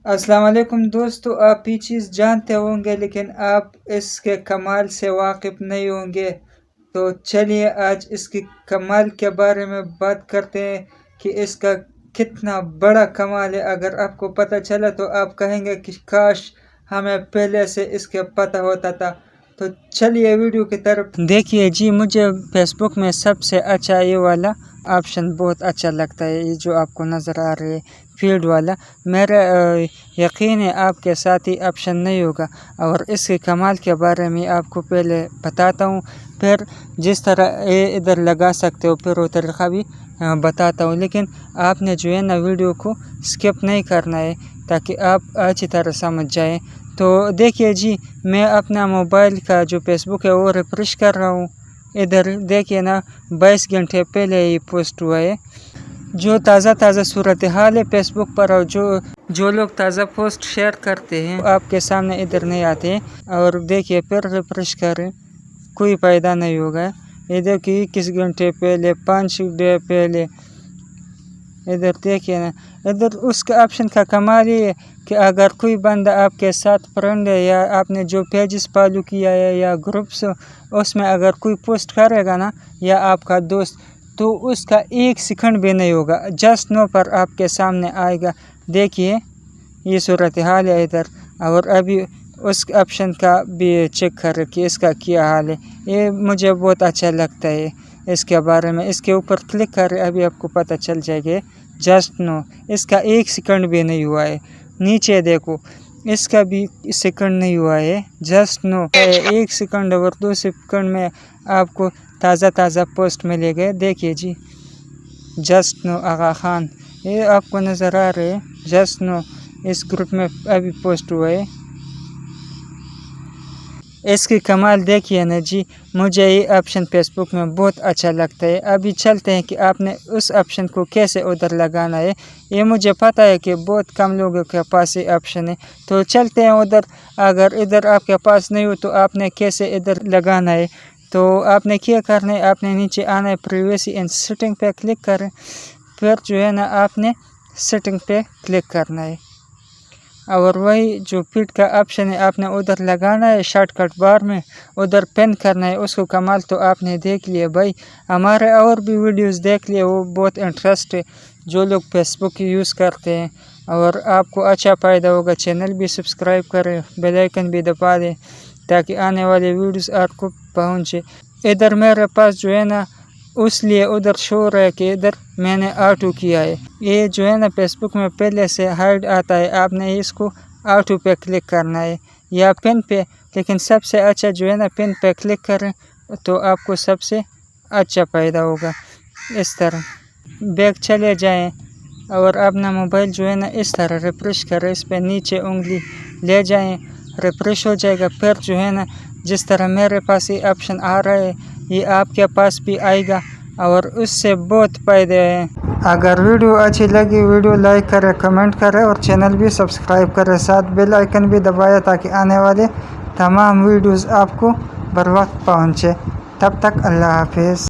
अस्सलाम वालेकुम दोस्तों, आप ये चीज़ जानते होंगे लेकिन आप इसके कमाल से वाकिफ़ नहीं होंगे। तो चलिए आज इसकी कमाल के बारे में बात करते हैं कि इसका कितना बड़ा कमाल है। अगर आपको पता चला तो आप कहेंगे कि काश हमें पहले से इसके पता होता था। तो चलिए वीडियो की तरफ देखिए जी। मुझे फेसबुक में सबसे अच्छा ये वाला ऑप्शन बहुत अच्छा लगता है, ये जो आपको नज़र आ रही है फील्ड वाला। मेरा यकीन है आपके साथ ही ऑप्शन नहीं होगा। और इसके कमाल के बारे में आपको पहले बताता हूँ, फिर जिस तरह ये इधर लगा सकते हो फिर वो तरीक़ा भी बताता हूँ। लेकिन आपने जो है ना वीडियो को स्किप नहीं करना है ताकि आप अच्छी तरह समझ जाएं। तो देखिए जी, मैं अपना मोबाइल का जो फेसबुक है वो रिफ्रेश कर रहा हूँ। इधर देखिए ना 22 घंटे पहले ये पोस्ट हुआ है। जो ताज़ा सूरत हाल है फेसबुक पर, और जो लोग ताज़ा पोस्ट शेयर करते हैं आपके सामने इधर नहीं आते हैं। और देखिए फिर रिफ्रेश करें, कोई फ़ायदा नहीं होगा। ये देखिए किस घंटे पहले, 5 डे पहले। इधर देखिए ना, इधर उसका ऑप्शन का कमाल ये है कि अगर कोई बंदा आपके साथ फ्रेंड है या आपने जो पेजेस फॉलो किया है या ग्रुप्स, उसमें अगर कोई पोस्ट करेगा ना या आपका दोस्त, तो उसका 1 सेकंड भी नहीं होगा, जस्ट नो पर आपके सामने आएगा। देखिए ये सूरत हाल है इधर। और अभी उस ऑप्शन का भी चेक करें कि इसका क्या हाल है। ये मुझे बहुत अच्छा लगता है इसके बारे में। इसके ऊपर क्लिक करें, अभी आपको पता चल जाएगा। जस्ट नो, इसका 1 सेकंड भी नहीं हुआ है। नीचे देखो, इसका भी सेकंड नहीं हुआ है। जस्ट नो 1 सेकंड और 2 सेकंड में आपको ताज़ा पोस्ट मिलेगा। देखिए जी, जस्ट नो आगा खान, ये आपको नज़र आ रहे हैं। जस्ट नो इस ग्रुप में अभी पोस्ट हुआ है। इसकी कमाल देखिए ना जी, मुझे ये ऑप्शन फेसबुक में बहुत अच्छा लगता है। अभी चलते हैं कि आपने उस ऑप्शन को कैसे उधर लगाना है। ये मुझे पता है कि बहुत कम लोगों के पास ये ऑप्शन है, तो चलते हैं उधर। अगर इधर आपके पास नहीं हो तो आपने कैसे इधर लगाना है। तो आपने क्या करना है, आपने नीचे आना है, प्राइवेसी एंड सेटिंग पे क्लिक करें। फिर जो है ना आपने सेटिंग पे क्लिक करना है और वही जो फिट का ऑप्शन है आपने उधर लगाना है। शॉर्टकट बार में उधर पिन करना है उसको। कमाल तो आपने देख लिया भाई, हमारे और भी वीडियोस देख लिए, वो बहुत इंटरेस्ट है जो लोग फेसबुक यूज़ करते हैं। और आपको अच्छा फ़ायदा होगा। चैनल भी सब्सक्राइब करें, बेल आइकन भी दबा दें ताकि आने वाले वीडियोस आपको पहुँचे। इधर मेरे पास जो है ना, उसलिए उधर शो रहा है कि इधर मैंने ऑटो किया है। ये जो है ना फेसबुक में पहले से हाइड आता है, आपने इसको ऑटो पे क्लिक करना है या पिन पे। लेकिन सबसे अच्छा जो है ना पिन पे क्लिक करें तो आपको सबसे अच्छा फ़ायदा होगा। इस तरह बैक चले जाएं और अपना मोबाइल जो है ना इस तरह रिफ्रेश करें, इस पर नीचे उंगली ले जाएं, रिफ्रेश हो जाएगा। फिर जो है ना जिस तरह मेरे पास ये ऑप्शन आ रहा है ये आपके पास भी आएगा और उससे बहुत फ़ायदे हैं। अगर वीडियो अच्छी लगी वीडियो लाइक करें, कमेंट करें और चैनल भी सब्सक्राइब करें, साथ बेल आइकन भी दबाएं ताकि आने वाले तमाम वीडियोस आपको बर वक्त पहुँचे। तब तक अल्लाह हाफिज़।